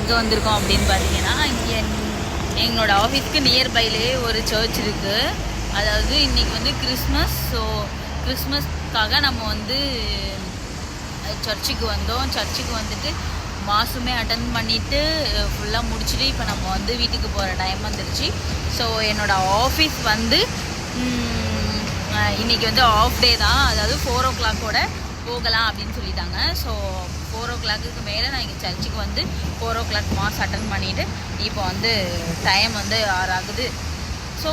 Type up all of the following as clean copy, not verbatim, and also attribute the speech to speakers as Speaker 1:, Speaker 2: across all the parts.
Speaker 1: எங்கே வந்திருக்கோம் அப்படின்னு பார்த்தீங்கன்னா, இங்கே எங்களோட ஆஃபீஸ்க்கு நியர்பைலேயே ஒரு சர்ச் இருக்குது. அதாவது இன்றைக்கி வந்து கிறிஸ்மஸ். ஸோ கிறிஸ்மஸ்க்காக நம்ம வந்து சர்ச்சுக்கு வந்தோம். சர்ச்சுக்கு வந்துட்டு மாதமே அட்டன் பண்ணிவிட்டு ஃபுல்லாக முடிச்சுட்டு இப்போ நம்ம வந்து வீட்டுக்கு போகிற டைம் வந்துருச்சு. ஸோ என்னோடய ஆஃபீஸ் வந்து இன்றைக்கி வந்து ஆஃப் டே தான். அதாவது 4 o'clock போகலாம் அப்படின்னு சொல்லிட்டாங்க. ஸோ 4 o'clock மேலே நான் இங்கே சர்ச்சுக்கு வந்து 4 o'clock மாஸ் அட்டன் பண்ணிவிட்டு இப்போ வந்து டைம் வந்து 6 ஆகுது. ஸோ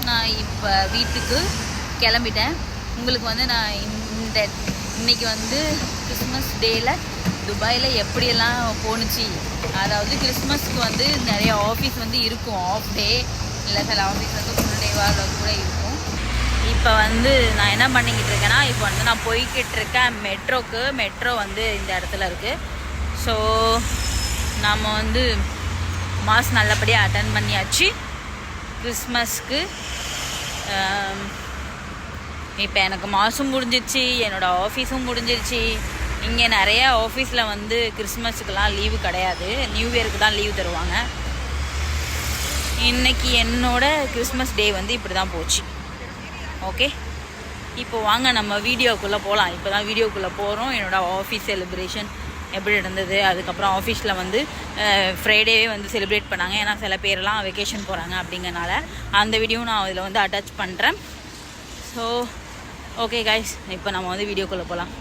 Speaker 1: நான் இப்போ வீட்டுக்கு கிளம்பிட்டேன். உங்களுக்கு வந்து நான் இன்றைக்கி வந்து கிறிஸ்மஸ் டேயில் துபாயில் எப்படியெல்லாம் போணுச்சு, அதாவது கிறிஸ்மஸ்க்கு வந்து நிறைய ஆஃபீஸ் வந்து இருக்கும், ஆஃப் டே இல்லை சில ஆஃபீஸ் வந்து ஃபுல் டேவாக அளவு கூட இருக்கும். இப்போ வந்து நான் என்ன பண்ணிக்கிட்டு இருக்கேன்னா, இப்போ வந்து நான் போய்கிட்டு இருக்கேன் மெட்ரோ வந்து இந்த இடத்துல இருக்குது. ஸோ நம்ம வந்து மாஸ் நல்லபடியாக அட்டன் பண்ணியாச்சு கிறிஸ்மஸ்க்கு. இப்போ எனக்கு மாதம் முடிஞ்சிருச்சு, என்னோடய ஆஃபீஸும் முடிஞ்சிருச்சு. இங்கே நிறையா ஆஃபீஸில் வந்து கிறிஸ்மஸுக்கெலாம் லீவு கிடையாது, நியூ இயருக்கு தான் லீவு தருவாங்க. இன்றைக்கி என்னோடய கிறிஸ்மஸ் டே வந்து இப்படி தான் போச்சு. ஓகே, இப்போ வாங்க நம்ம வீடியோக்குள்ளே போகலாம். இப்போ தான் வீடியோக்குள்ளே போகிறோம். என்னோடய ஆஃபீஸ் செலிப்ரேஷன் எப்படி இருந்தது, அதுக்கப்புறம் ஆஃபீஸில் வந்து ஃப்ரைடேவே வந்து செலிப்ரேட் பண்ணாங்க. ஏன்னா சில பேரெல்லாம் வெக்கேஷன் போகிறாங்க அப்படிங்கிறனால அந்த வீடியோவும் நான் அதில் வந்து அட்டாச் பண்ணுறேன். ஸோ ஓகே கைஸ், இப்போ நம்ம வந்து வீடியோக்குள்ளே போகலாம்.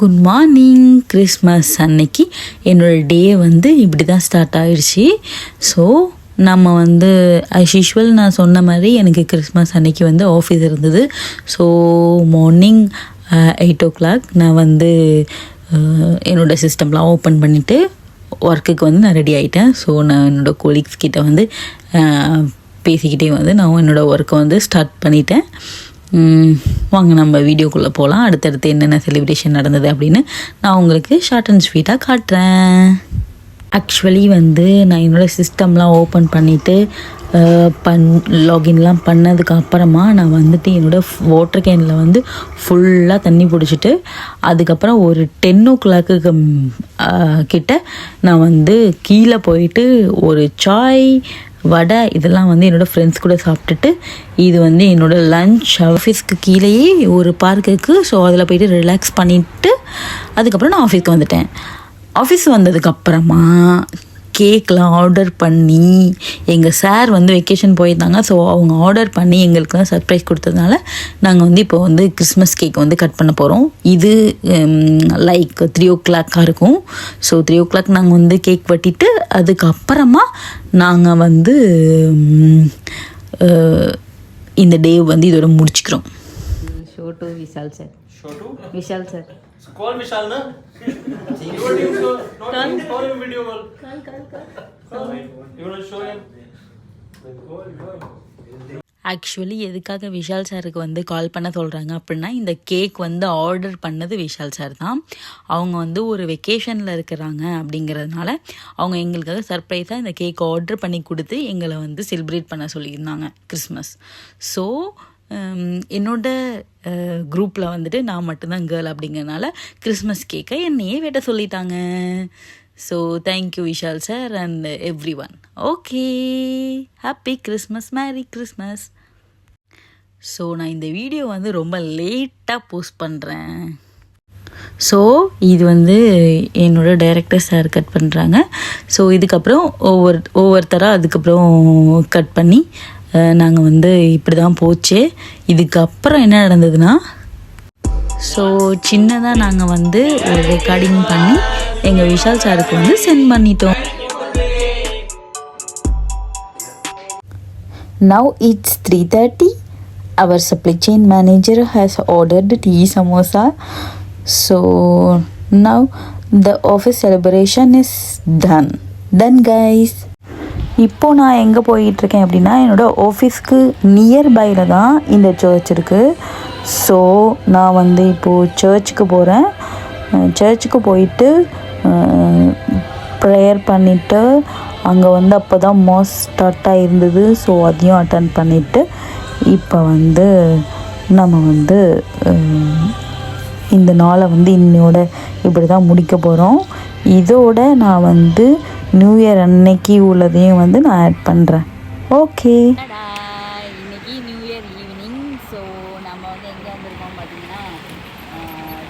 Speaker 1: Good morning. கிறிஸ்மஸ் அன்னைக்கு என்னோடய டே வந்து இப்படி தான் ஸ்டார்ட் ஆகிடுச்சு. ஸோ நம்ம வந்து ஆஸ் யூஷுவல் நான் சொன்ன மாதிரி எனக்கு கிறிஸ்மஸ் அன்னைக்கு வந்து ஆஃபீஸ் இருந்தது. ஸோ மார்னிங் 8 o'clock நான் வந்து என்னோடய சிஸ்டம்லாம் ஓப்பன் பண்ணிவிட்டு ஒர்க்குக்கு வந்து நான் ரெடி ஆகிட்டேன். ஸோ நான் என்னோடய கொலீக்ஸ் கிட்ட வந்து பேசிக்கிட்டே வந்து நான் என்னோடய ஒர்க்கை வந்து ஸ்டார்ட் பண்ணிட்டேன். வாங்க நம்ம வீடியோக்குள்ளே போகலாம். அடுத்தடுத்து என்னென்ன செலிப்ரேஷன் நடந்தது அப்படின்னு நான் உங்களுக்கு ஷார்ட் அண்ட் ஸ்வீட்டாக காட்டுறேன். ஆக்சுவலி வந்து நான் என்னோடய சிஸ்டம்லாம் ஓப்பன் பண்ணிவிட்டு லாகின்லாம் பண்ணதுக்கு அப்புறமா நான் வந்துட்டு என்னோடய வாட்டர் கேனில் வந்து ஃபுல்லாக தண்ணி பிடிச்சிட்டு அதுக்கப்புறம் ஒரு 10 o'clock கிட்ட நான் வந்து கீழே போயிட்டு ஒரு சாய் வடை இதெல்லாம் வந்து என்னோடய ஃப்ரெண்ட்ஸ் கூட சாப்பிட்டுட்டு, இது வந்து என்னோடய லன்ச். ஆஃபீஸ்க்கு கீழேயே ஒரு பார்க் இருக்குது. ஸோ அதில் போய்ட்டு ரிலாக்ஸ் பண்ணிவிட்டு அதுக்கப்புறம் நான் ஆஃபீஸ்க்கு வந்துட்டேன். ஆஃபீஸ் வந்ததுக்கப்புறமா கேக்லாம் ஆர்டர் பண்ணி, எங்கள் சார் வந்து வெக்கேஷன் போயிருந்தாங்க. ஸோ அவங்க ஆர்டர் பண்ணி எங்களுக்கு தான் சர்ப்ரைஸ் கொடுத்ததுனால நாங்கள் வந்து இப்போ வந்து கிறிஸ்மஸ் கேக் வந்து கட் பண்ண போகிறோம். இது லைக் 3 o'clock இருக்கும். ஸோ 3 o'clock நாங்கள் வந்து கேக் வெட்டிட்டு அதுக்கப்புறமா நாங்கள் வந்து இந்த டே வந்து இதோட முடிச்சுக்கிறோம். Show to Vishal sir. Vishal sir.
Speaker 2: Call Vishal na. You want him to call him video call. Call. You want to show him?
Speaker 1: Actually எதுக்காக விஷால் சாருக்கு வந்து கால் பண்ண சொல்கிறாங்க அப்படின்னா, இந்த கேக் வந்து ஆர்டர் பண்ணது விஷால் சார் தான். அவங்க வந்து ஒரு வெக்கேஷனில் இருக்கிறாங்க அப்படிங்கிறதுனால அவங்க எங்களுக்காக சர்ப்ரைஸாக இந்த கேக் ஆர்டர் பண்ணி கொடுத்து எங்களை வந்து செலிப்ரேட் பண்ண சொல்லியிருந்தாங்க கிறிஸ்மஸ். ஸோ என்னோட குரூப்பில் வந்துட்டு நான் மட்டும்தான் கேர்ள் அப்படிங்கிறனால கிறிஸ்மஸ் கேக்கை என்னையே வெட்ட சொல்லிட்டாங்க. So thank you Vishal sir and every one. Okay, happy Christmas, merry Christmas. So நான் இந்த வீடியோ வந்து ரொம்ப லேட்டாக போஸ்ட் பண்ணுறேன். ஸோ இது வந்து என்னோட டைரக்டர் சார் கட் பண்ணுறாங்க. ஸோ இதுக்கப்புறம் ஒவ்வொருத்தராக அதுக்கப்புறம் கட் பண்ணி நாங்கள் வந்து இப்படி தான் போச்சு. இதுக்கப்புறம் என்ன நடந்ததுன்னா, ஸோ சின்னதாக நாங்கள் வந்து ஒரு ரெக்கார்டிங் பண்ணி எங்கள் விஷால் சாருக்கு வந்து சென்ட் பண்ணிட்டோம். Now it's 3:30. Our supply chain manager has ordered tea samosa. So now the office celebration is done guys. இப்போது நான் எங்கே போயிட்டுருக்கேன் அப்படின்னா, என்னோடய ஆஃபீஸ்க்கு நியர்பையில் தான் இந்த சர்ச் இருக்குது. ஸோ நான் வந்து இப்போது சர்ச்சுக்கு போகிறேன். சர்ச்சுக்கு போயிட்டு ப்ரேயர் பண்ணிவிட்டு அங்கே வந்து அப்போ தான் மாஸ் ஸ்டார்ட் ஆகிருந்தது. ஸோ அதையும் அட்டன் பண்ணிவிட்டு இப்போ வந்து நம்ம வந்து இந்த நாளை வந்து இன்னையோட இப்படி தான் முடிக்க போகிறோம். இதோட நான் வந்து நியூ இயர் அன்னைக்கு உள்ளதையும் வந்து நான் ஆட் பண்ணுறேன். ஓகே, இன்னைக்கு நியூ இயர் ஈவினிங். ஸோ நம்ம வந்து எங்கே வந்திருக்கோம் பார்த்தீங்கன்னா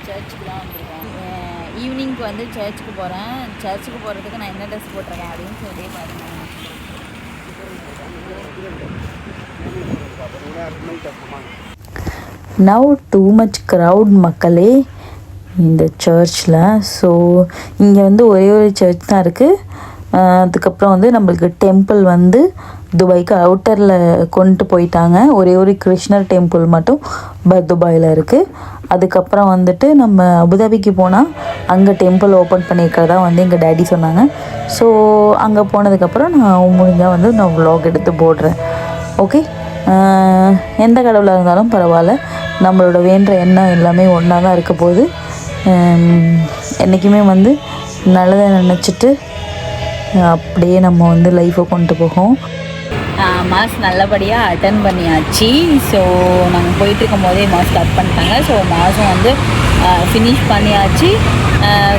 Speaker 1: சர்ச்சுக்கு தான் வந்திருக்கோம். ஈவினிங்க்கு வந்து சர்ச்சுக்கு போகிறேன். சர்ச்சுக்கு போகிறதுக்கு நான் என்ன ட்ரெஸ் போட்டிருக்கேன் அப்படின்னு சொல்லி பாருங்கள். நவ் டூ மச் க்ரௌட் மக்களே இந்த சர்ச்சில். ஸோ இங்கே வந்து ஒரே ஒரு சர்ச் தான் இருக்குது. அதுக்கப்புறம் வந்து நம்மளுக்கு டெம்பிள் வந்து துபாய்க்கு அவுட்டரில் கொண்டு போயிட்டாங்க. ஒரே ஒரு கிருஷ்ணர் டெம்பிள் மட்டும் துபாயில் இருக்குது. அதுக்கப்புறம் வந்துட்டு நம்ம அபுதாபிக்கு போனால் அங்கே டெம்பிள் ஓப்பன் பண்ணியிருக்கிறதா வந்து எங்கள் டேடி சொன்னாங்க. ஸோ அங்கே போனதுக்கப்புறம் நான் முடிஞ்சால் வந்து நான் vlog எடுத்து போடுறேன். ஓகே, எந்த கடவுளாக இருந்தாலும் பரவாயில்ல, நம்மளோட வேண்ட எண்ணம் எல்லாமே ஒன்றா தான் இருக்க போகுது. என்றைக்குமே வந்து நல்லதை நினச்சிட்டு அப்படியே நம்ம வந்து லைஃப்பை கொண்டு போகும். மாஸ் நல்லபடியாக அட்டன் பண்ணியாச்சு. ஸோ நாங்கள் போயிட்டுருக்கும் போதே மாஸ் கட் பண்ணிட்டாங்க. ஸோ மாஸும் வந்து ஃபினிஷ் பண்ணியாச்சு.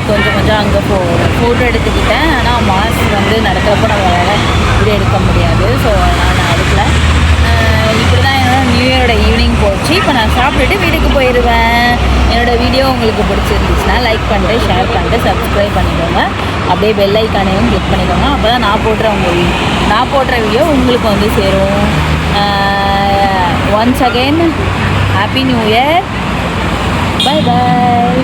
Speaker 1: கொஞ்சம் அங்கே ஃபோட்டோ எடுத்துக்கிட்டேன். ஆனால் மாஸ் வந்து நடக்கிறப்போ நம்மளால் வீடியோ எடுக்க முடியாது. ஸோ நான் எடுக்கல. இப்படி தான் என்னோடய நியூ இயரோட ஈவினிங் போச்சு. இப்போ நான் சாப்பிட்டுட்டு வீட்டுக்கு போயிடுவேன். என்னோடய வீடியோ உங்களுக்கு பிடிச்சிருந்துச்சுன்னா லைக் பண்ணிட்டு, ஷேர் பண்ணிட்டு, சப்ஸ்கிரைப் பண்ணிக்கோங்க. அப்படியே பெல் ஐக்கானையும் கிளிக் பண்ணிக்கோங்க. அப்போ தான் நான் போடுற வீடியோ உங்களுக்கு வந்து சேரும். Once again happy new year. Bye bye.